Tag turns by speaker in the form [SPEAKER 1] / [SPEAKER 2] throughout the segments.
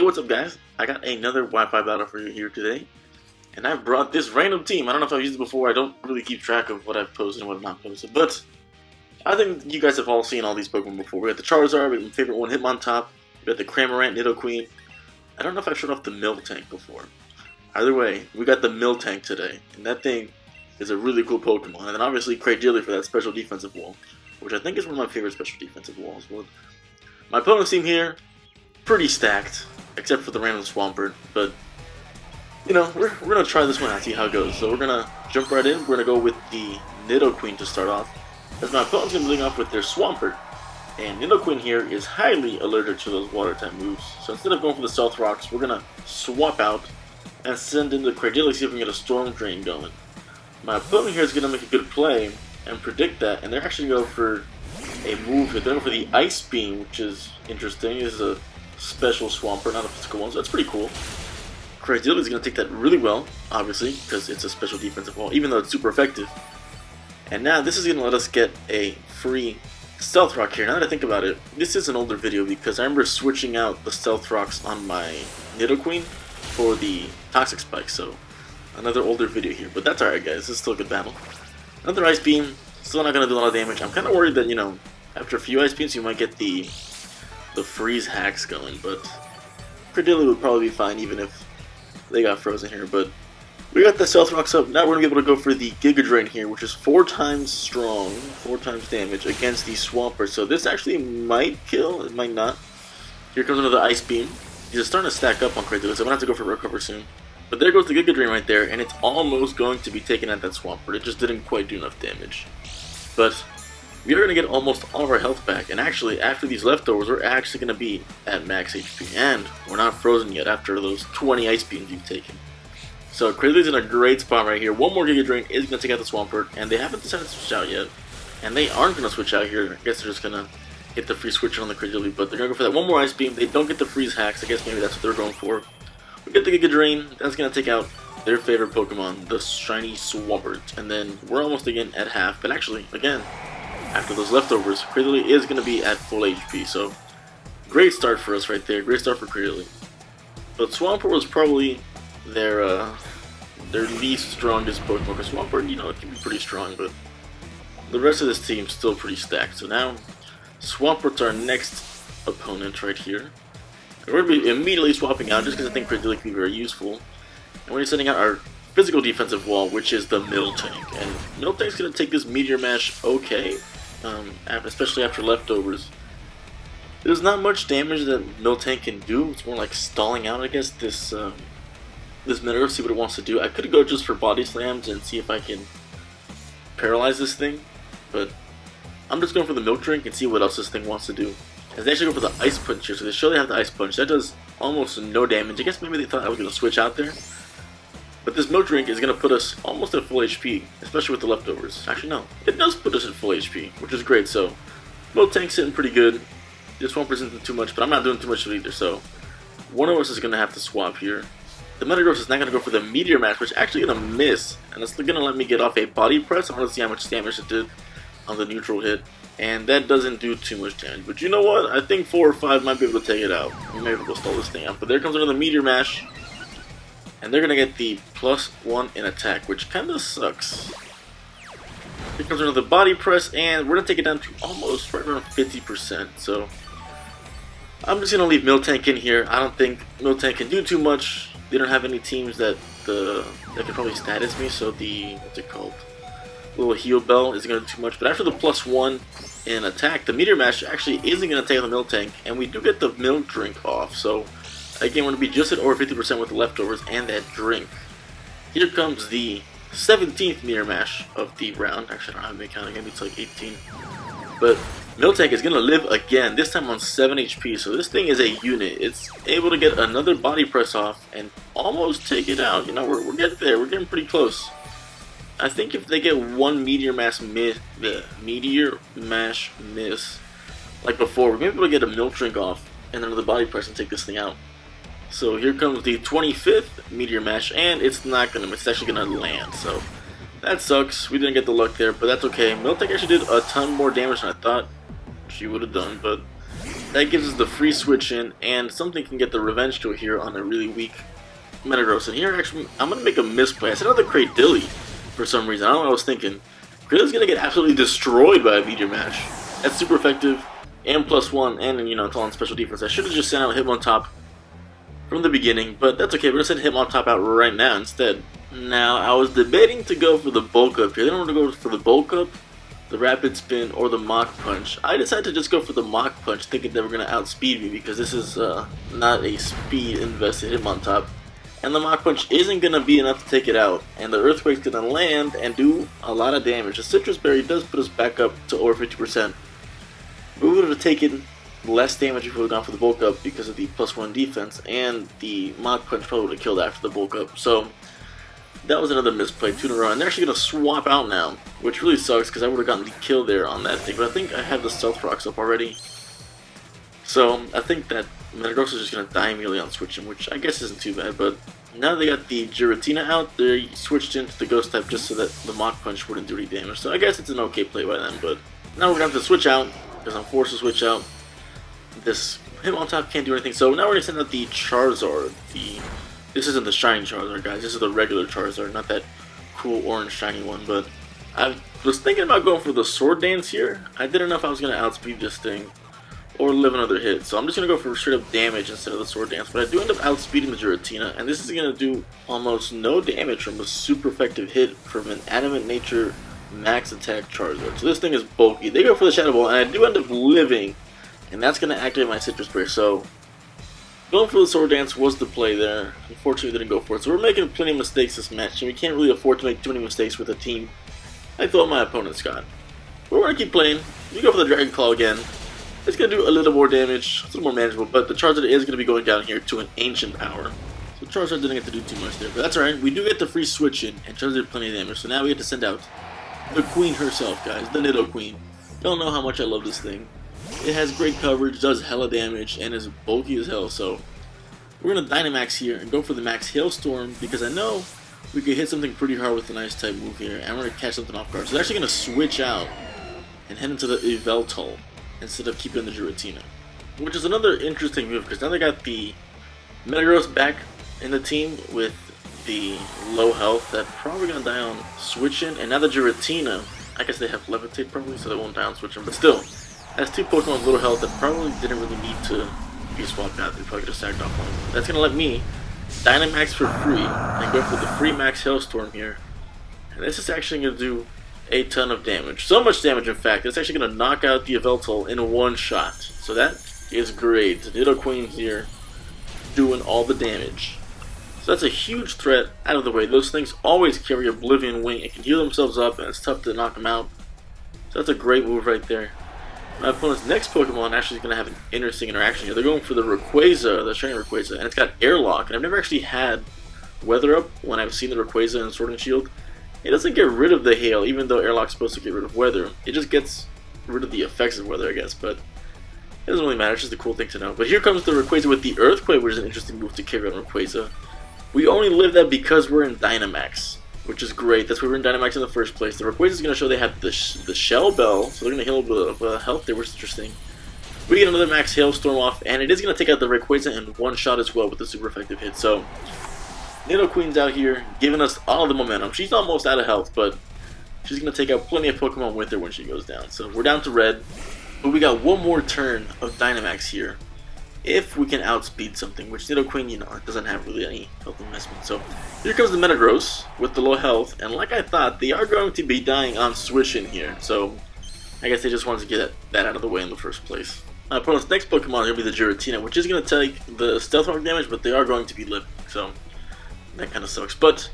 [SPEAKER 1] Hey, what's up guys? I got another Wi-Fi battle for you here today. And I've brought this random team. I don't know if I've used it before. I don't really keep track of what I've posted and what I've not posted. But I think you guys have all seen all these Pokemon before. We got the Charizard, we got my favorite one, Hitmontop. We got the Cramorant, Nidoqueen. I don't know if I've showed off the Miltank before. Either way, we got the Miltank today. And that thing is a really cool Pokemon. And then obviously Cradily for that special defensive wall, which I think is one of my favorite special defensive walls. But my opponent's team here, pretty stacked, except for the random Swampert. But you know, we're gonna try this one out, see how it goes. So we're gonna jump right in. We're gonna go with the Nidoqueen to start off, as my opponent's gonna be leading off with their Swampert. And Nidoqueen here is highly allergic to those water type moves. So instead of going for the Stealth Rocks, we're gonna swap out and send in the Cradily, see if we can get a Storm Drain going. My opponent here is gonna make a good play and predict that, and they're actually going to go for a move. They're going for the Ice Beam, which is interesting. This is a special Swampert, not a physical one, so that's pretty cool. Cradily is going to take that really well, obviously, because it's a special defensive wall, even though it's super effective. And now this is going to let us get a free Stealth Rock here. Now that I think about it, this is an older video because I remember switching out the Stealth Rocks on my Nidoqueen for the Toxic Spike, so another older video here. But that's alright guys, this is still a good battle. Another Ice Beam, still not going to do a lot of damage. I'm kind of worried that, you know, after a few Ice Beams you might get the freeze hacks going, but Cradily would probably be fine even if they got frozen here. But we got the Stealth Rocks up. Now we're going to be able to go for the Giga Drain here, which is 4 times strong, 4 times damage against the Swampert. So this actually might kill, it might not. Here comes another Ice Beam. He's starting to stack up on Cradily, so I'm going to have to go for Recover soon. But there goes the Giga Drain right there, and it's almost going to be taken at that Swampert. It just didn't quite do enough damage. But we are going to get almost all of our health back, and actually, after these leftovers, we're actually going to be at max HP. And we're not frozen yet after those 20 Ice Beams you've taken. So Cradily's in a great spot right here. One more Giga Drain is going to take out the Swampert, and they haven't decided to switch out yet. And they aren't going to switch out here. I guess they're just going to hit the free switch on the Cradily, but they're going to go for that one more Ice Beam. They don't get the freeze hacks. I guess maybe that's what they're going for. We get the Giga Drain. That's going to take out their favorite Pokemon, the shiny Swampert. And then we're almost again at half, but actually, again, after those leftovers, Cradily is going to be at full HP. So, great start for us right there. Great start for Cradily. But Swampert was probably their least strongest Pokemon. Because Swampert, you know, it can be pretty strong, but the rest of this team's still pretty stacked. So now, Swampert's our next opponent right here. And we're going to be immediately swapping out just because I think Cradily can be very useful. And we're sending out our physical defensive wall, which is the Miltank. And Miltank's going to take this Meteor Mash okay, especially after leftovers. There's not much damage that Miltank can do. It's more like stalling out, I guess, this Mineral, see what it wants to do. I could go just for Body Slams and see if I can paralyze this thing, but I'm just going for the Milk Drink and see what else this thing wants to do. As they actually go for the Ice Punch here, so they surely have the Ice Punch. That does almost no damage. I guess maybe they thought I was going to switch out there. But this Milk Drink is going to put us almost at full HP, especially with the leftovers. Actually, no. It does put us at full HP, which is great. So, Miltank's sitting pretty good. This won't present too much, but I'm not doing too much of it either. So, one of us is going to have to swap here. The Metagross is not going to go for the Meteor Mash, which is actually going to miss. And it's going to let me get off a Body Press. I want to see how much damage it did on the neutral hit. And that doesn't do too much damage. But you know what? I think 4 or 5 might be able to take it out. We may be able to stall this thing out. But there comes another Meteor Mash. And they're going to get the +1 in attack, which kind of sucks. Here comes another Body Press. And we're going to take it down to almost right around 50%. So I'm just going to leave Miltank in here. I don't think Miltank can do too much. They don't have any teams that can probably status me. So the, what's it called? Little Heal Bell isn't going to do too much, but after the +1 in attack, the Meteor Mash actually isn't going to take on the Miltank, and we do get the Milk Drink off. So again, we're going to be just at over 50% with the leftovers and that drink. Here comes the 17th Meteor Mash of the round. Actually, I don't have any counting, maybe it's like 18. But Miltank is going to live again, this time on 7 HP, so this thing is a unit. It's able to get another Body Press off and almost take it out. You know, we're getting there, we're getting pretty close. I think if they get one Meteor Mash miss, like before, we're maybe able to get a Milk Drink off and another Body Press and take this thing out. So here comes the 25th Meteor Mash, and it's not gonna. It's actually gonna land. So that sucks. We didn't get the luck there, but that's okay. Miltank actually did a ton more damage than I thought she would have done, but that gives us the free switch in, and something can get the revenge kill here on a really weak Metagross. And here, actually, I'm going to make a misplay. I said another Cradilly for some reason. I don't know what I was thinking. Cradilly's going to get absolutely destroyed by a Meteor Mash. That's super effective, and +1, and, you know, it's on special defense. I should have just sent out Hitmontop from the beginning, but that's okay. We're going to send Hitmontop out right now instead. Now, I was debating to go for the Bulk Up here. I didn't want to go for the Bulk Up, the Rapid Spin, or the Mach Punch. I decided to just go for the Mach Punch, thinking they were going to outspeed me, because this is not a speed invested Hitmontop. And the Mach Punch isn't going to be enough to take it out, and the Earthquake's going to land and do a lot of damage. The Citrus Berry does put us back up to over 50%. We would have taken less damage if we would have gone for the Bulk Up because of the +1 defense, and the Mach Punch probably would have killed after the Bulk Up. So that was another misplay, 2 in a row, and they're actually going to swap out now, which really sucks because I would have gotten the kill there on that thing, but I think I have the Stealth Rocks up already. So I think that Metagross is just going to die immediately on switching, which I guess isn't too bad, but now they got the Giratina out, they switched into the Ghost type just so that the Mach Punch wouldn't do any damage, so I guess it's an okay play by them, but now we're going to have to switch out, because I'm forced to switch out. This Hitmontop can't do anything, so now we're going to send out the Charizard. This isn't the shiny Charizard, guys, this is the regular Charizard, not that cool orange shiny one, but I was thinking about going for the Sword Dance here. I didn't know if I was going to outspeed this thing or live another hit, so I'm just going to go for straight up damage instead of the Sword Dance, but I do end up outspeeding the Giratina, and this is going to do almost no damage from a super effective hit from an Adamant Nature max attack Charizard. So this thing is bulky. They go for the Shadow Ball, and I do end up living, and that's going to activate my Citrus Berry, so going for the Sword Dance was the play there. Unfortunately, we didn't go for it, so we're making plenty of mistakes this match, and we can't really afford to make too many mistakes with a team I thought my opponents got. But we're going to keep playing. We go for the Dragon Claw again. It's going to do a little more damage, it's a little more manageable, but the Charizard is going to be going down here to an Ancient Power. So Charizard didn't get to do too much there, but that's alright. We do get the free switch in, and Charizard did plenty of damage, so now we get to send out the Queen herself, guys, the Nidoqueen. Don't know how much I love this thing. It has great coverage, does hella damage, and is bulky as hell, so we're going to Dynamax here and go for the Max Hailstorm, because I know we could hit something pretty hard with an Ice type move here, and we're going to catch something off guard. So they're actually going to switch out and head into the Yveltal instead of keeping the Giratina, which is another interesting move, because now they got the Metagross back in the team with the low health that probably going to die on switching, and now the Giratina, I guess they have Levitate probably, so they won't die on switching, but still, has 2 Pokemon with little health that probably didn't really need to be swapped out. They probably could have sacked off one. That's going to let me Dynamax for free and go for the free Max Hailstorm here, and this is actually going to do a ton of damage. So much damage, in fact, it's actually going to knock out the Yveltal in one shot. So that is great. The Nidoqueen here doing all the damage. So that's a huge threat out of the way. Those things always carry Oblivion Wing. It can heal themselves up, and it's tough to knock them out. So that's a great move right there. My opponent's next Pokemon actually is going to have an interesting interaction here. They're going for the Rayquaza, the Shiny Rayquaza, and it's got Airlock. And I've never actually had Weather Up when I've seen the Rayquaza in Sword and Shield. It doesn't get rid of the hail, even though Airlock's supposed to get rid of weather. It just gets rid of the effects of weather, I guess, but it doesn't really matter, it's just a cool thing to know. But here comes the Rayquaza with the Earthquake, which is an interesting move to carry on Rayquaza. We only live that because we're in Dynamax, which is great. That's why we're in Dynamax in the first place. The Rayquaza is going to show they have the Shell Bell, so they're going to heal a little bit of health there, which is interesting. We get another Max Hailstorm off, and it is going to take out the Rayquaza in one shot as well with a super effective hit. So Nidoqueen's out here giving us all the momentum. She's almost out of health, but she's going to take out plenty of Pokemon with her when she goes down. So we're down to red, but we got one more turn of Dynamax here. If we can outspeed something, which Nidoqueen, you know, it doesn't have really any health investment. So here comes the Metagross with the low health, and like I thought, they are going to be dying on switch in here. So I guess they just wanted to get that out of the way in the first place. My opponent's next Pokemon is going to be the Giratina, which is going to take the Stealth Rock damage, but they are going to be living. So that kind of sucks, but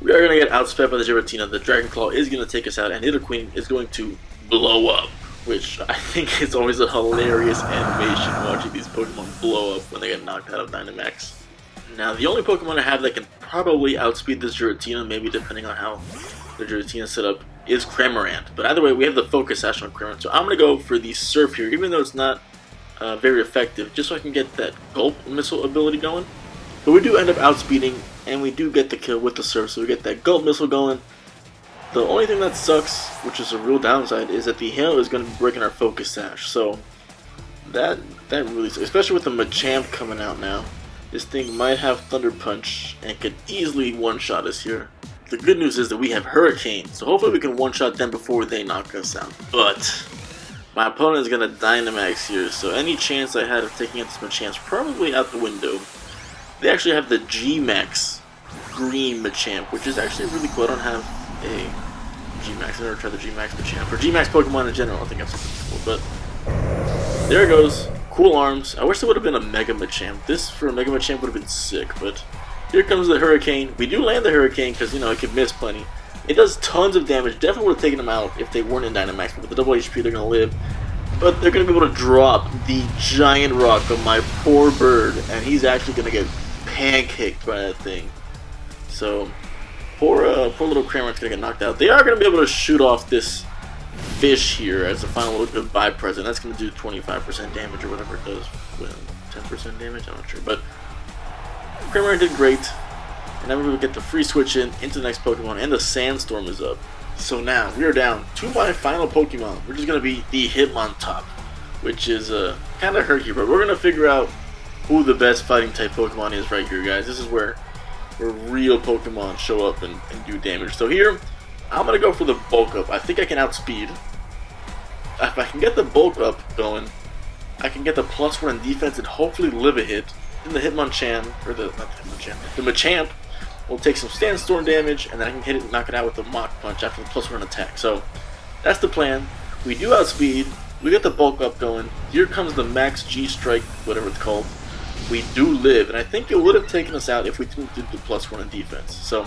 [SPEAKER 1] we are going to get outsped by the Giratina. The Dragon Claw is going to take us out, and Nidoqueen is going to blow up, which I think is always a hilarious animation, watching these Pokemon blow up when they get knocked out of Dynamax. Now, the only Pokemon I have that can probably outspeed this Giratina, maybe depending on how the Giratina is set up, is Cramorant. But either way, we have the Focus Sash on Cramorant, so I'm going to go for the Surf here, even though it's not very effective, just so I can get that Gulp Missile ability going. But we do end up outspeeding, and we do get the kill with the Surf, so we get that Gulp Missile going. The only thing that sucks, which is a real downside, is that the Hail is going to be breaking our Focus Sash, so that That really, especially with the Machamp coming out now, this thing might have Thunder Punch and could easily one-shot us here. The good news is that we have Hurricane, so hopefully we can one-shot them before they knock us out. But my opponent is going to Dynamax here, so any chance I had of taking out this Machamp's probably out the window. They actually have the G-Max Green Machamp, which is actually really cool. I don't have a G-Max. I've never tried the G-Max Machamp, or G-Max Pokemon in general. I think I've said this before, but there it goes. Cool arms. I wish there would have been a Mega Machamp. This for a Mega Machamp would have been sick, but here comes the Hurricane. We do land the Hurricane because, you know, it could miss plenty. It does tons of damage. Definitely would have taken them out if they weren't in Dynamax, but with the double HP, they're going to live. But they're going to be able to drop the giant rock on my poor bird, and he's actually going to get pancaked by that thing. So, poor little Cramorant's going to get knocked out. They are going to be able to shoot off this fish here as a final little goodbye present. That's going to do 25% damage or whatever it does. Well, 10% damage? I'm not sure. But Cramorant did great. And now we get the free switch into the next Pokemon, and the Sandstorm is up. So now we are down to my final Pokemon, which is going to be the Hitmontop, which is kind of herky, but we're going to figure out who the best fighting type Pokemon is right here, guys. This is where real Pokemon show up and do damage. So here, I'm going to go for the bulk up. I think I can outspeed. If I can get the bulk up going, I can get the +1 in defense and hopefully live a hit. Then the Hitmonchan, or the Machamp will take some Sandstorm damage, and then I can hit it and knock it out with the Mach Punch after the +1 attack. So that's the plan. We do outspeed. We get the bulk up going. Here comes the Max G Strike, whatever it's called. We do live, and I think it would have taken us out if we didn't do the +1 in defense. So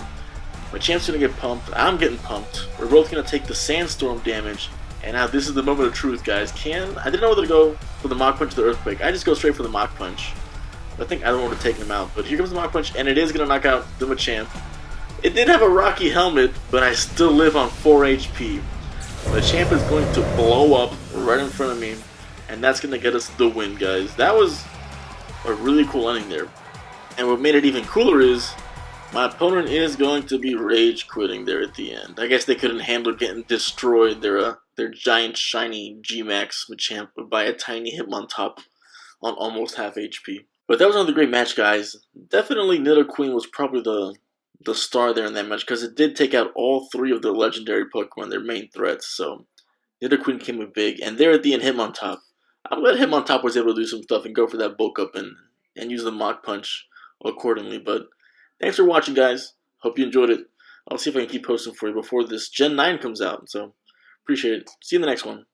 [SPEAKER 1] Machamp's gonna get pumped. I'm getting pumped. We're both gonna take the Sandstorm damage. And now this is the moment of truth, guys. I didn't know whether to go for the Mach Punch or the Earthquake. I just go straight for the Mach Punch. I think I don't want to take him out, but here comes the Mach Punch, and it is going to knock out the Machamp. It did have a rocky helmet, but I still live on 4 HP. Machamp is going to blow up right in front of me, and that's going to get us the win, guys. That was a really cool ending there. And what made it even cooler is my opponent is going to be rage quitting there at the end. I guess they couldn't handle getting destroyed, their giant shiny G-Max Machamp by a tiny Hitmontop on almost half HP. But that was another great match, guys. Definitely Nidoqueen was probably the star there in that match, because it did take out all 3 of their legendary Pokemon, their main threats. So Nidoqueen came in big, and there at the end, Hitmontop. I'm glad Hitmontop was able to do some stuff and go for that bulk up and use the Mach Punch accordingly. But thanks for watching, guys. Hope you enjoyed it. I'll see if I can keep posting for you before this Gen 9 comes out. So appreciate it. See you in the next one.